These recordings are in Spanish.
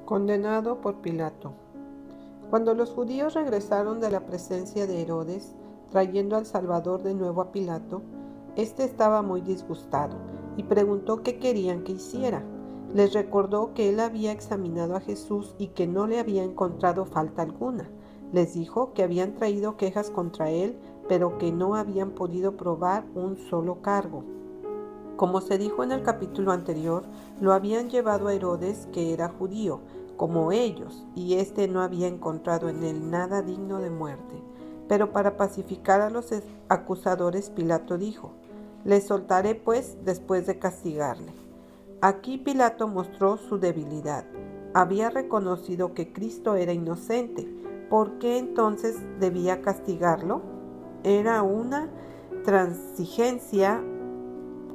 Condenado por Pilato. Cuando los judíos regresaron de la presencia de Herodes, trayendo al Salvador de nuevo a Pilato, éste estaba muy disgustado y preguntó qué querían que hiciera. Les recordó que él había examinado a Jesús y que no le había encontrado falta alguna. Les dijo que habían traído quejas contra él, pero que no habían podido probar un solo cargo. Como se dijo en el capítulo anterior, lo habían llevado a Herodes, que era judío, como ellos, y éste no había encontrado en él nada digno de muerte. Pero para pacificar a los acusadores, Pilato dijo: «Le soltaré pues después de castigarle». Aquí Pilato mostró su debilidad. Había reconocido que Cristo era inocente. ¿Por qué entonces debía castigarlo? Era una transigencia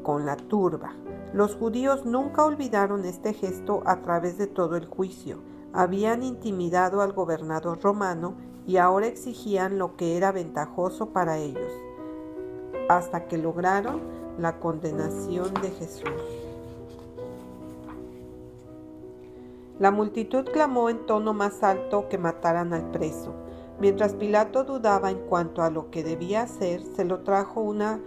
con la turba. Los judíos nunca olvidaron este gesto a través de todo el juicio. Habían intimidado al gobernador romano y ahora exigían lo que era ventajoso para ellos, hasta que lograron la condenación de Jesús. La multitud clamó en tono más alto que mataran al preso. Mientras Pilato dudaba en cuanto a lo que debía hacer, se lo trajo una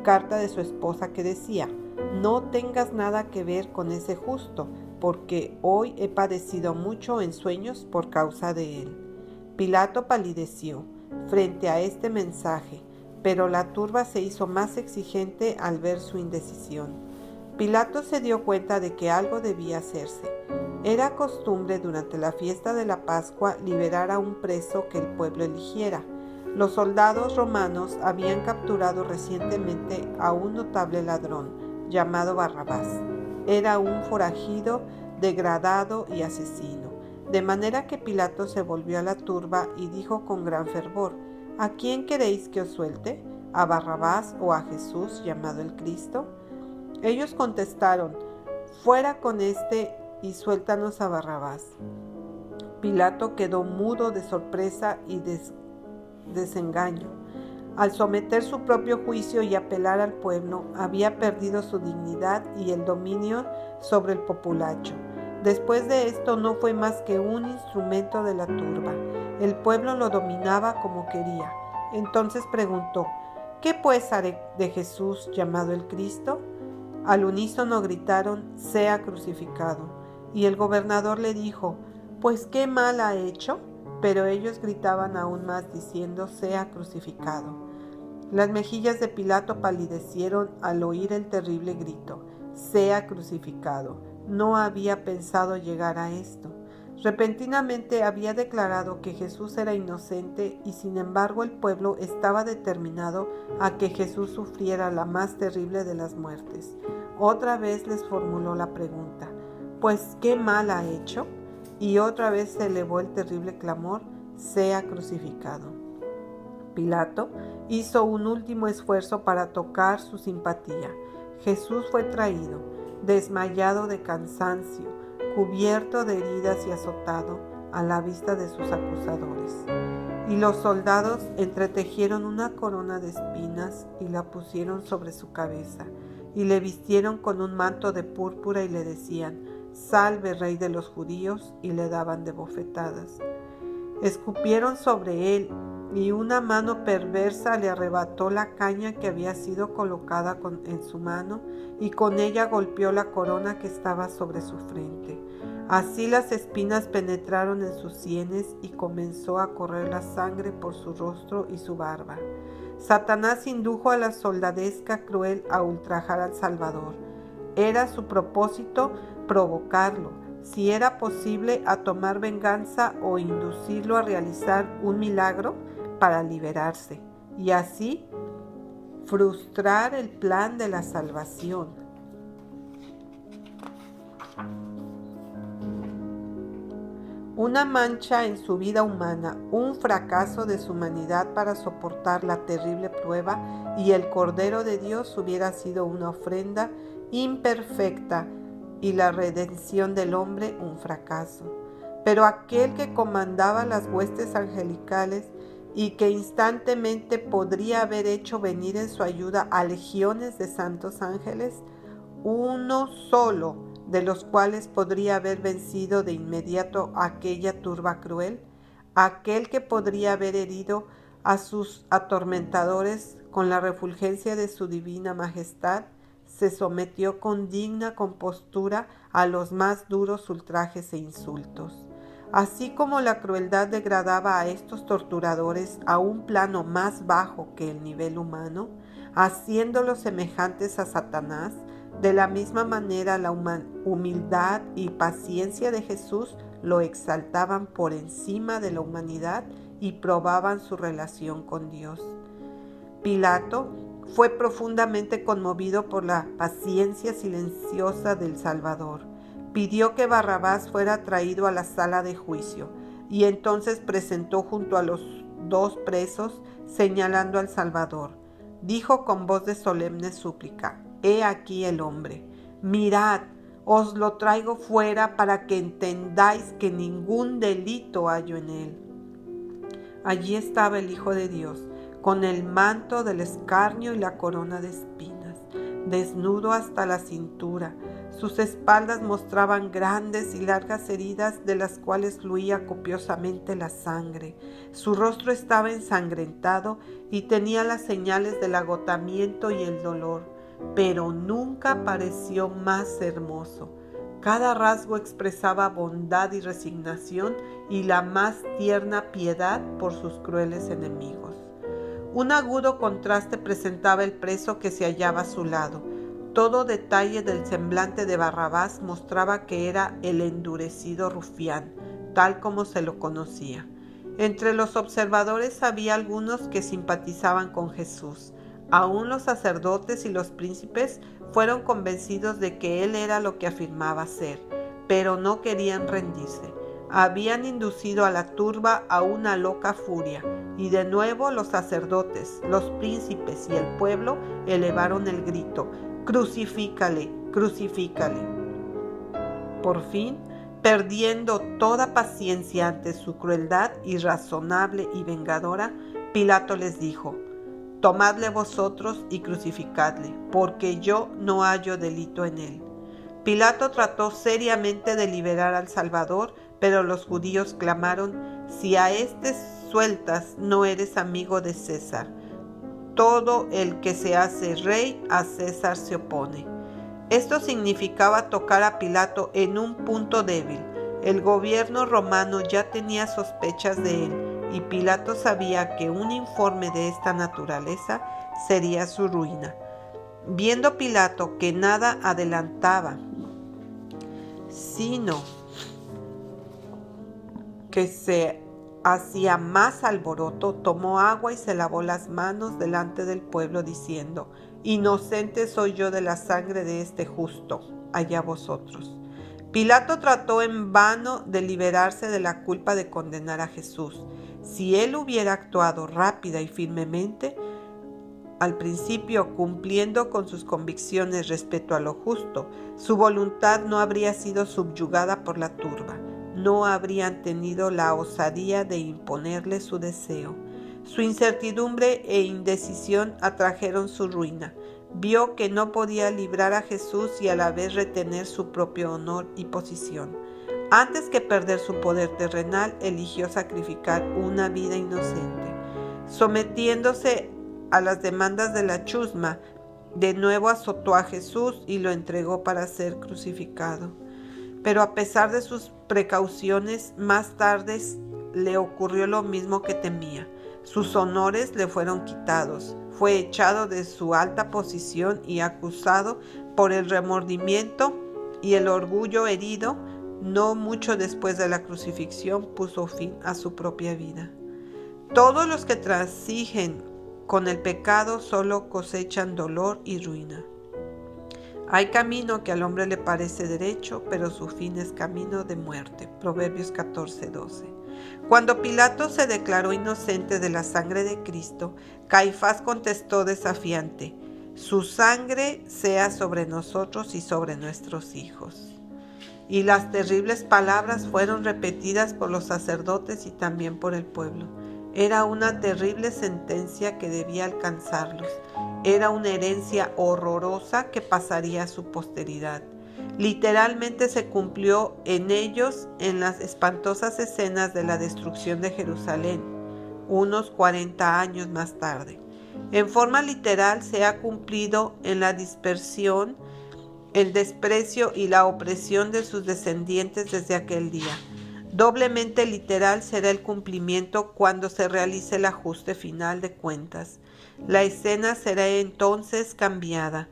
carta de su esposa que decía: «No tengas nada que ver con ese justo, porque hoy he padecido mucho en sueños por causa de él». Pilato palideció frente a este mensaje, pero la turba se hizo más exigente al ver su indecisión. Pilato se dio cuenta de que algo debía hacerse. Era costumbre durante la fiesta de la Pascua liberar a un preso que el pueblo eligiera. Los soldados romanos habían capturado recientemente a un notable ladrón llamado Barrabás. Era un forajido, degradado y asesino. De manera que Pilato se volvió a la turba y dijo con gran fervor: «¿A quién queréis que os suelte? ¿A Barrabás o a Jesús llamado el Cristo?». Ellos contestaron: «Fuera con este y suéltanos a Barrabás». Pilato quedó mudo de sorpresa y desengaño. Al someter su propio juicio y apelar al pueblo, había perdido su dignidad y el dominio sobre el populacho. Después de esto no fue más que un instrumento de la turba. El pueblo lo dominaba como quería. Entonces preguntó: «¿Qué pues haré de Jesús llamado el Cristo?». Al unísono gritaron: «Sea crucificado». Y el gobernador le dijo: «Pues qué mal ha hecho». Pero ellos gritaban aún más diciendo: «Sea crucificado». Las mejillas de Pilato palidecieron al oír el terrible grito: «Sea crucificado». No había pensado llegar a esto. Repentinamente había declarado que Jesús era inocente y sin embargo el pueblo estaba determinado a que Jesús sufriera la más terrible de las muertes. Otra vez les formuló la pregunta: «¿Pues qué mal ha hecho?». Y otra vez se elevó el terrible clamor: «Sea crucificado». Pilato hizo un último esfuerzo para tocar su simpatía. Jesús fue traído, desmayado de cansancio, cubierto de heridas y azotado a la vista de sus acusadores. Y los soldados entretejieron una corona de espinas y la pusieron sobre su cabeza, y le vistieron con un manto de púrpura y le decían: «Salve, Rey de los judíos», y le daban de bofetadas. Escupieron sobre él, y una mano perversa le arrebató la caña que había sido colocada en su mano, y con ella golpeó la corona que estaba sobre su frente. Así las espinas penetraron en sus sienes y comenzó a correr la sangre por su rostro y su barba. Satanás indujo a la soldadesca cruel a ultrajar al Salvador. Era su propósito provocarlo, si era posible, a tomar venganza o inducirlo a realizar un milagro para liberarse, y así frustrar el plan de la salvación. Una mancha en su vida humana, un fracaso de su humanidad para soportar la terrible prueba, y el Cordero de Dios hubiera sido una ofrenda imperfecta y la redención del hombre un fracaso. Pero aquel que comandaba las huestes angelicales y que instantemente podría haber hecho venir en su ayuda a legiones de santos ángeles, uno solo de los cuales podría haber vencido de inmediato a aquella turba cruel, aquel que podría haber herido a sus atormentadores con la refulgencia de su divina majestad, se sometió con digna compostura a los más duros ultrajes e insultos. Así como la crueldad degradaba a estos torturadores a un plano más bajo que el nivel humano, haciéndolos semejantes a Satanás, de la misma manera la humildad y paciencia de Jesús lo exaltaban por encima de la humanidad y probaban su relación con Dios. Pilato fue profundamente conmovido por la paciencia silenciosa del Salvador. Pidió que Barrabás fuera traído a la sala de juicio y entonces presentó junto a los dos presos, señalando al Salvador. Dijo con voz de solemne súplica: «He aquí el hombre. Mirad, os lo traigo fuera para que entendáis que ningún delito hallo en él». Allí estaba el Hijo de Dios, con el manto del escarnio y la corona de espinas, desnudo hasta la cintura. Sus espaldas mostraban grandes y largas heridas de las cuales fluía copiosamente la sangre. Su rostro estaba ensangrentado y tenía las señales del agotamiento y el dolor, pero nunca pareció más hermoso. Cada rasgo expresaba bondad y resignación y la más tierna piedad por sus crueles enemigos. Un agudo contraste presentaba el preso que se hallaba a su lado. Todo detalle del semblante de Barrabás mostraba que era el endurecido rufián, tal como se lo conocía. Entre los observadores había algunos que simpatizaban con Jesús. Aún los sacerdotes y los príncipes fueron convencidos de que él era lo que afirmaba ser, pero no querían rendirse. Habían inducido a la turba a una loca furia, y de nuevo los sacerdotes, los príncipes y el pueblo elevaron el grito: «¡Crucifícale! ¡Crucifícale!». Por fin, perdiendo toda paciencia ante su crueldad irrazonable y vengadora, Pilato les dijo: «Tomadle vosotros y crucificadle, porque yo no hallo delito en él». Pilato trató seriamente de liberar al Salvador, pero los judíos clamaron: «Si a éste sueltas, no eres amigo de César. Todo el que se hace rey, a César se opone». Esto significaba tocar a Pilato en un punto débil. El gobierno romano ya tenía sospechas de él, y Pilato sabía que un informe de esta naturaleza sería su ruina. Viendo Pilato que nada adelantaba, sino que se hacía más alboroto, tomó agua y se lavó las manos delante del pueblo, diciendo: «Inocente soy yo de la sangre de este justo, allá vosotros». Pilato trató en vano de liberarse de la culpa de condenar a Jesús. Si él hubiera actuado rápida y firmemente, al principio cumpliendo con sus convicciones respecto a lo justo, su voluntad no habría sido subyugada por la turba. No habrían tenido la osadía de imponerle su deseo. Su incertidumbre e indecisión atrajeron su ruina. Vio que no podía librar a Jesús y a la vez retener su propio honor y posición. Antes que perder su poder terrenal, eligió sacrificar una vida inocente. Sometiéndose a las demandas de la chusma, de nuevo azotó a Jesús y lo entregó para ser crucificado. Pero a pesar de sus precauciones, más tarde le ocurrió lo mismo que temía. Sus honores le fueron quitados. Fue echado de su alta posición y acusado por el remordimiento y el orgullo herido. No mucho después de la crucifixión puso fin a su propia vida. Todos los que transigen con el pecado solo cosechan dolor y ruina. Hay camino que al hombre le parece derecho, pero su fin es camino de muerte. Proverbios 14:12. Cuando Pilato se declaró inocente de la sangre de Cristo, Caifás contestó desafiante: «Su sangre sea sobre nosotros y sobre nuestros hijos». Y las terribles palabras fueron repetidas por los sacerdotes y también por el pueblo. Era una terrible sentencia que debía alcanzarlos. Era una herencia horrorosa que pasaría a su posteridad. Literalmente se cumplió en ellos en las espantosas escenas de la destrucción de Jerusalén, unos 40 años más tarde. En forma literal se ha cumplido en la dispersión, el desprecio y la opresión de sus descendientes desde aquel día. Doblemente literal será el cumplimiento cuando se realice el ajuste final de cuentas. La escena será entonces cambiada,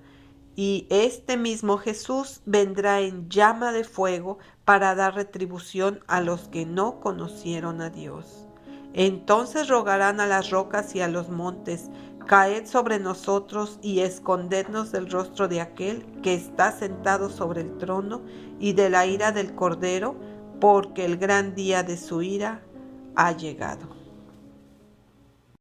y este mismo Jesús vendrá en llama de fuego para dar retribución a los que no conocieron a Dios. Entonces rogarán a las rocas y a los montes: caed sobre nosotros y escondednos del rostro de aquel que está sentado sobre el trono y de la ira del Cordero, porque el gran día de su ira ha llegado.